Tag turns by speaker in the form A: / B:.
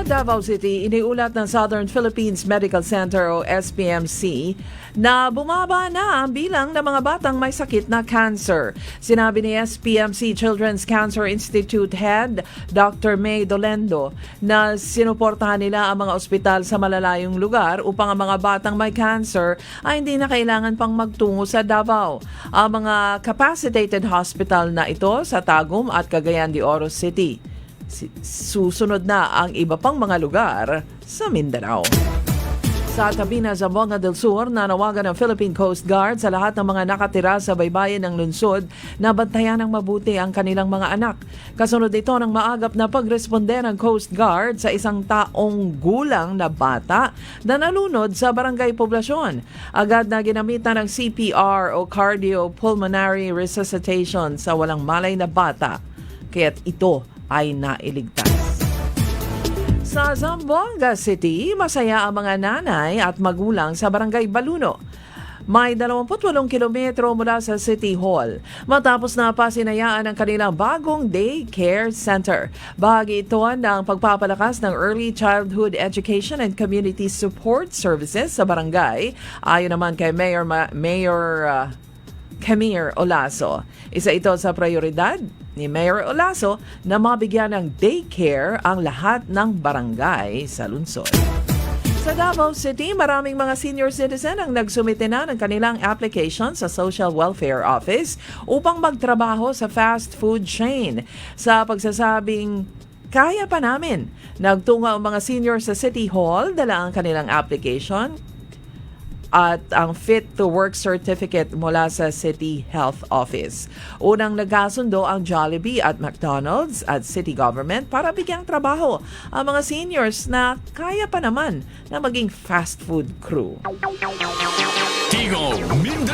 A: Davao City, iniulat ng Southern Philippines Medical Center o SPMC na bumaba na ang bilang ng mga batang may sakit na cancer. Sinabi ni SPMC Children's Cancer Institute Head Dr. May Dolendo na sinuportahan nila ang mga ospital sa malalayong lugar upang ang mga batang may cancer ay hindi na kailangan pang magtungo sa Davao. Ang mga capacitated hospital na ito sa Tagum at Cagayan de Oro City. Susunod na ang iba pang mga lugar sa Mindanao. Sa tabi na Zamboanga del Sur, nanawagan ng Philippine Coast Guard sa lahat ng mga nakatira sa baybayin ng lungsod na bantayan ng mabuti ang kanilang mga anak. Kasunod ito ng maagap na pagresponde ng Coast Guard sa isang taong gulang na bata na nalunod sa barangay poblasyon. Agad na ginamitan ng CPR o cardiopulmonary resuscitation sa walang malay na bata, kaya't ito ay nailigtas. Sa Zamboanga City, masaya ang mga nanay at magulang sa Barangay Baluno. May 28 kilometro mula sa City Hall matapos na pasinayaan ang kanilang bagong daycare center. Bahagi ito ng pagpapalakas ng early childhood education and community support services sa barangay. Ayon naman kay Mayor Camille Olaso. Isa ito sa prioridad ni Mayor Olaso na mabigyan ng daycare ang lahat ng barangay sa lungsod. Sa Davao City, maraming mga senior citizen ang nagsumite na ng kanilang application sa Social Welfare Office upang magtrabaho sa fast food chain. Sa pagsasabing, kaya pa namin, nagtungo ang mga senior sa City Hall, dala ang kanilang application at ang Fit to Work Certificate mula sa City Health Office. Unang nagkasundo ang Jollibee at McDonald's at City Government para bigyang trabaho ang mga seniors na kaya pa naman na maging fast food crew.
B: Tigo Mindanao.